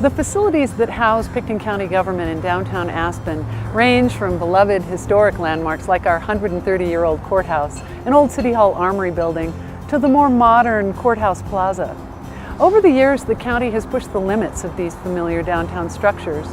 The facilities that house Pitkin County government in downtown Aspen range from beloved historic landmarks like our 130-year-old courthouse, an old City Hall Armory building, to the more modern Courthouse Plaza. Over the years, the county has pushed the limits of these familiar downtown structures.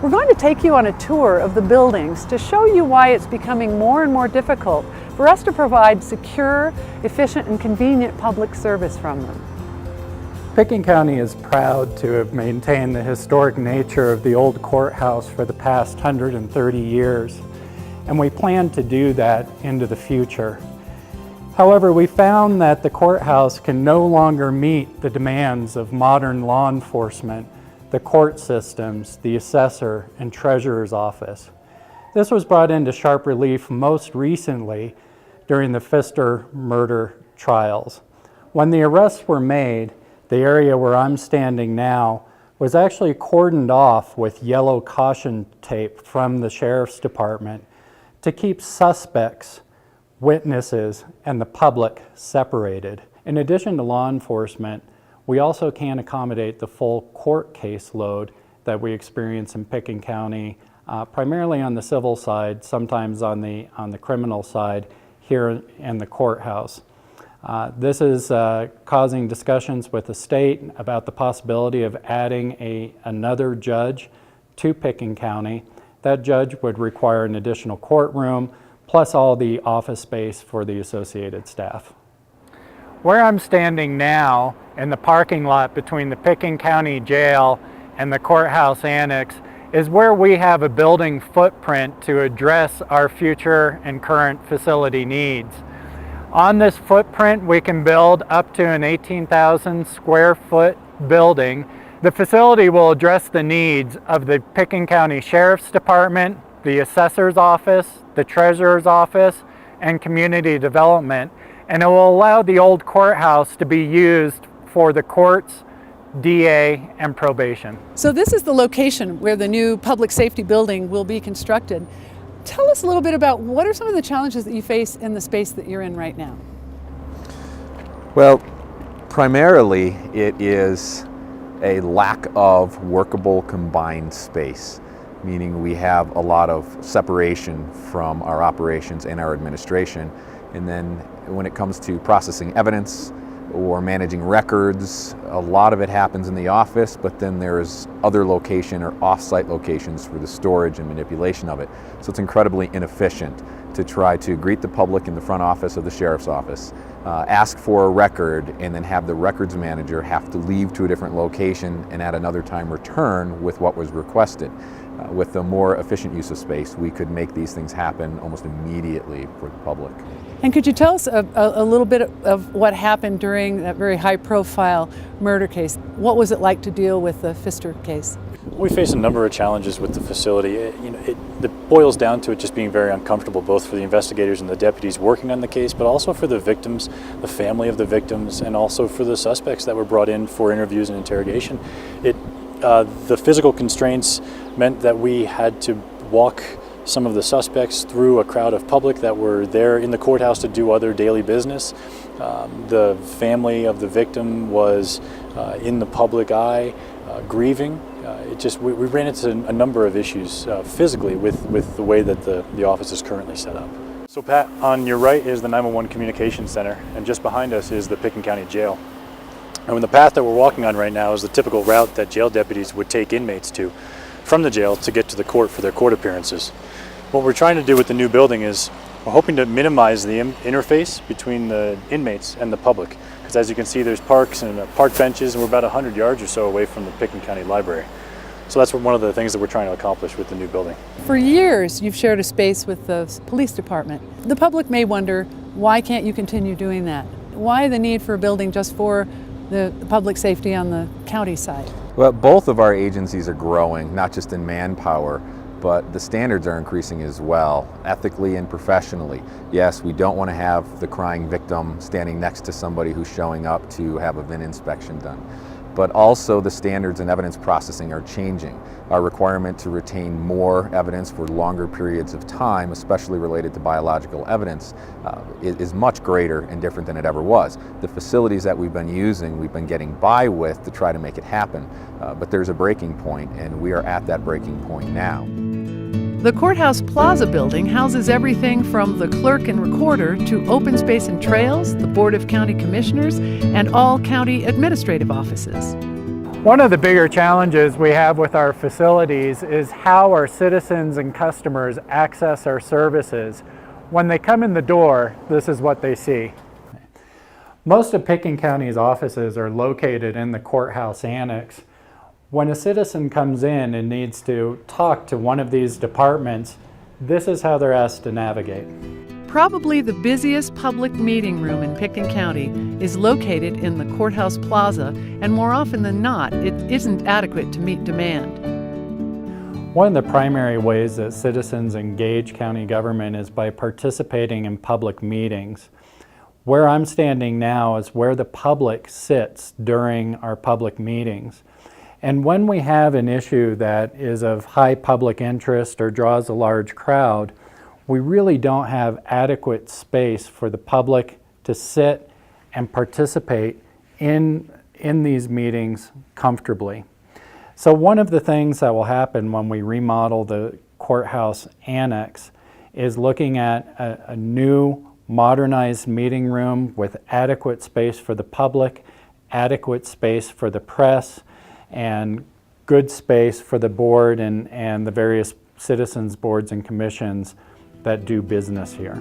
We're going to take you on a tour of the buildings to show you why it's becoming more and more difficult for us to provide secure, efficient, and convenient public service from them. Pitkin County is proud to have maintained the historic nature of the old courthouse for the past 130 years, and we plan to do that into the future. However, we found that the courthouse can no longer meet the demands of modern law enforcement, the court systems, the assessor, and treasurer's office. This was brought into sharp relief most recently during the Pfister murder trials. When the arrests were made, the area where I'm standing now was actually cordoned off with yellow caution tape from the sheriff's department to keep suspects, witnesses, and the public separated. In addition to law enforcement, we also can accommodate the full court caseload that we experience in Pitkin County, primarily on the civil side, sometimes on the criminal side here in the courthouse. This is causing discussions with the state about the possibility of adding another judge to Pitkin County. That judge would require an additional courtroom, plus all the office space for the associated staff. Where I'm standing now in the parking lot between the Pitkin County Jail and the Courthouse Annex is where we have a building footprint to address our future and current facility needs. On this footprint, we can build up to an 18,000 square foot building. The facility will address the needs of the Pitkin County Sheriff's Department, the Assessor's Office, the Treasurer's Office, and Community Development, and it will allow the old courthouse to be used for the courts, DA, and probation. So this is the location where the new public safety building will be constructed. Tell us a little bit about what are some of the challenges that you face in the space that you're in right now? Well, primarily it is a lack of workable combined space, meaning we have a lot of separation from our operations and our administration. And then when it comes to processing evidence or managing records, a lot of it happens in the office, but then there's other location or off-site locations for the storage and manipulation of it. So it's incredibly inefficient to try to greet the public in the front office of the sheriff's office, ask for a record, and then have the records manager have to leave to a different location and at another time return with what was requested. With a more efficient use of space, we could make these things happen almost immediately for the public. And could you tell us a little bit of what happened during that very high-profile murder case? What was it like to deal with the Pfister case? We face a number of challenges with the facility. It boils down to it just being very uncomfortable, both for the investigators and the deputies working on the case, but also for the victims, the family of the victims, and also for the suspects that were brought in for interviews and interrogation. The physical constraints meant that we had to walk some of the suspects through a crowd of public that were there in the courthouse to do other daily business. The family of the victim was in the public eye, grieving. We ran into a number of issues physically with the way that the office is currently set up. So Pat, on your right is the 911 Communications Center, and just behind us is the Pitkin County Jail. And the path that we're walking on right now is the typical route that jail deputies would take inmates to from the jail to get to the court for their court appearances. What we're trying to do with the new building is we're hoping to minimize the interface between the inmates and the public. Because as you can see, there's parks and park benches, and we're about 100 yards or so away from the Pitkin County Library. So that's one of the things that we're trying to accomplish with the new building. For years, you've shared a space with the police department. The public may wonder, why can't you continue doing that? Why the need for a building just for the public safety on the county side? Well, both of our agencies are growing, not just in manpower, but the standards are increasing as well, ethically and professionally. Yes, we don't want to have the crying victim standing next to somebody who's showing up to have a VIN inspection done. but also the standards in evidence processing are changing. Our requirement to retain more evidence for longer periods of time, especially related to biological evidence, is much greater and different than it ever was. The facilities that we've been using, we've been getting by with to try to make it happen, but there's a breaking point, and we are at that breaking point now. The Courthouse Plaza building houses everything from the clerk and recorder to open space and trails, the Board of County Commissioners, and all county administrative offices. One of the bigger challenges we have with our facilities is how our citizens and customers access our services. When they come in the door, this is what they see. Most of Pitkin County's offices are located in the courthouse annex. When a citizen comes in and needs to talk to one of these departments, this is how they're asked to navigate. Probably the busiest public meeting room in Pitkin County is located in the Courthouse Plaza, and more often than not, it isn't adequate to meet demand. One of the primary ways that citizens engage county government is by participating in public meetings. Where I'm standing now is where the public sits during our public meetings. And when we have an issue that is of high public interest or draws a large crowd, we really don't have adequate space for the public to sit and participate in these meetings comfortably. So one of the things that will happen when we remodel the courthouse annex is looking at a new modernized meeting room with adequate space for the public, adequate space for the press, and good space for the board and the various citizens boards and commissions that do business here.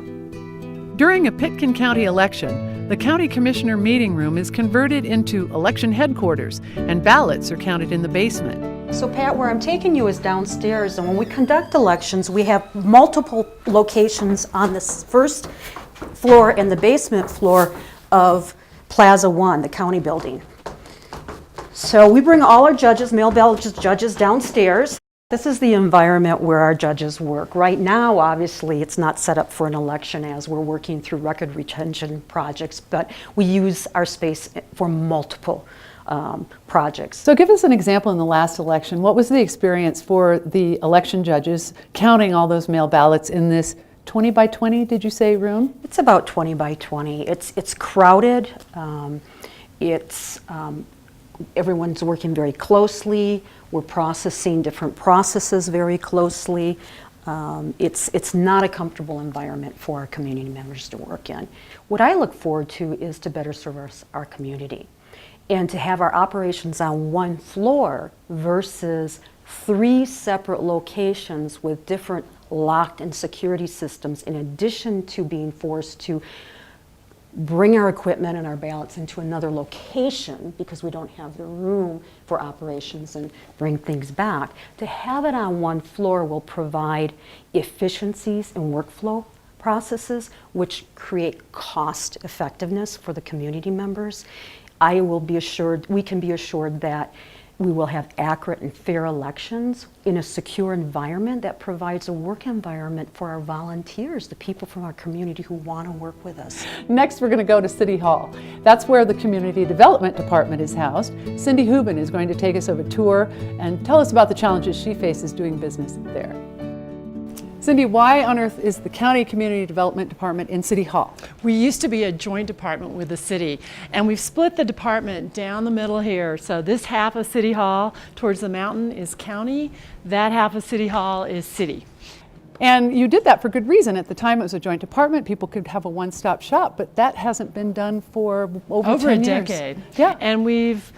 During a Pitkin County election, the county commissioner meeting room is converted into election headquarters, and ballots are counted in the basement. So Pat, where I'm taking you is downstairs, and when we conduct elections, we have multiple locations on the first floor and the basement floor of Plaza 1, the county building. So we bring all our judges, mail ballot judges downstairs. This is the environment where our judges work. Right now, obviously, it's not set up for an election as we're working through record retention projects, but we use our space for multiple projects. So give us an example in the last election. What was the experience for the election judges counting all those mail ballots in this 20 by 20, did you say, room? It's about 20 by 20. It's crowded. Everyone's working very closely. We're processing different processes very closely. It's not a comfortable environment for our community members to work in. What I look forward to is to better serve our community and to have our operations on one floor versus 3 separate locations with different locked and security systems, in addition to being forced to bring our equipment and our ballots into another location because we don't have the room for operations and bring things back. To have it on one floor will provide efficiencies and workflow processes which create cost effectiveness for the community members. We can be assured that we will have accurate and fair elections in a secure environment that provides a work environment for our volunteers, the people from our community who want to work with us. Next, we're going to go to City Hall. That's where the Community Development Department is housed. Cindy Hubin is going to take us on a tour and tell us about the challenges she faces doing business there. Cindy, why on earth is the County Community Development Department in City Hall? We used to be a joint department with the city, and we've split the department down the middle here. So this half of City Hall towards the mountain is county, that half of City Hall is city. And you did that for good reason. At the time it was a joint department, people could have a one-stop shop, but that hasn't been done for over 10 a years. decade. Yeah. And we've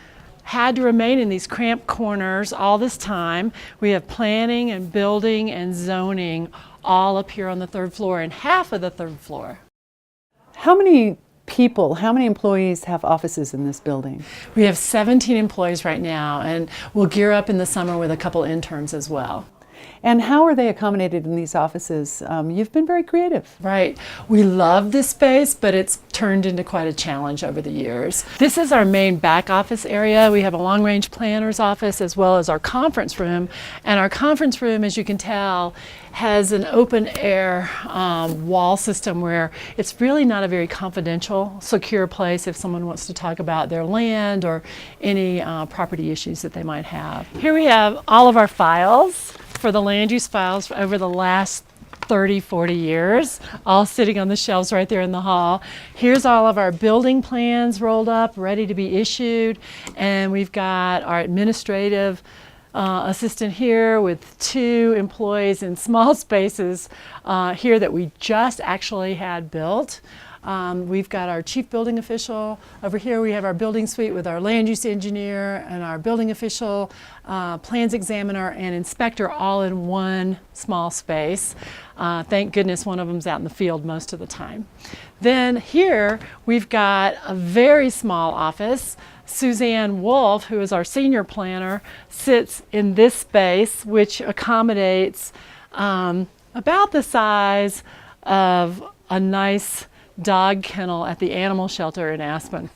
had to remain in these cramped corners all this time. We have planning and building and zoning all up here on the 3rd floor and half of the 3rd floor. How many employees have offices in this building? We have 17 employees right now, and we'll gear up in the summer with a couple interns as well. And how are they accommodated in these offices? You've been very creative. Right. We love this space, but it's turned into quite a challenge over the years. This is our main back office area. We have a long-range planner's office as well as our conference room. And our conference room, as you can tell, has an open air wall system where it's really not a very confidential, secure place if someone wants to talk about their land or any property issues that they might have. Here we have all of our files for the land use files over the last 30, 40 years, all sitting on the shelves right there in the hall. Here's all of our building plans rolled up, ready to be issued, and we've got our administrative assistant here with 2 employees in small spaces here that we just actually had built. We've got our chief building official. Over here we have our building suite with our land use engineer and our building official, plans examiner, and inspector all in one small space. Thank goodness one of them's out in the field most of the time. Then here we've got a very small office. Suzanne Wolf, who is our senior planner, sits in this space, which accommodates about the size of a nice dog kennel at the animal shelter in Aspen.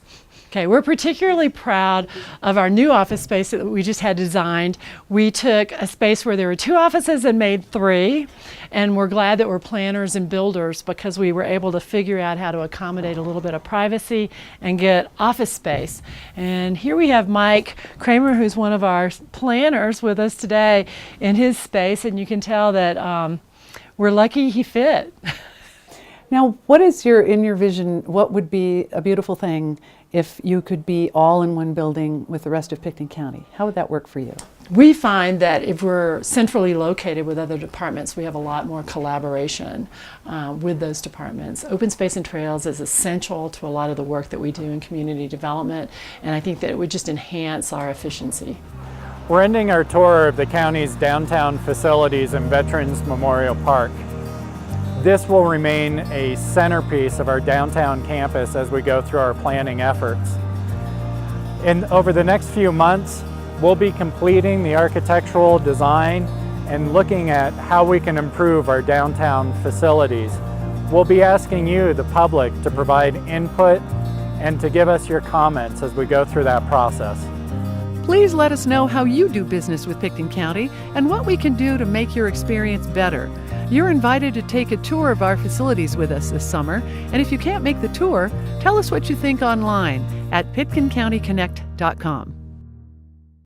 Okay, we're particularly proud of our new office space that we just had designed. We took a space where there were 2 offices and made 3, and we're glad that we're planners and builders because we were able to figure out how to accommodate a little bit of privacy and get office space. And here we have Mike Kramer, who's one of our planners, with us today in his space, and you can tell that we're lucky he fit. Now, what is in your vision, what would be a beautiful thing if you could be all in one building with the rest of Pitkin County? How would that work for you? We find that if we're centrally located with other departments, we have a lot more collaboration with those departments. Open space and trails is essential to a lot of the work that we do in community development, and I think that it would just enhance our efficiency. We're ending our tour of the county's downtown facilities and Veterans Memorial Park. This will remain a centerpiece of our downtown campus as we go through our planning efforts. Over the next few months, we'll be completing the architectural design and looking at how we can improve our downtown facilities. We'll be asking you, the public, to provide input and to give us your comments as we go through that process. Please let us know how you do business with Pitkin County and what we can do to make your experience better. You're invited to take a tour of our facilities with us this summer, and if you can't make the tour, tell us what you think online at pitkincountyconnect.com.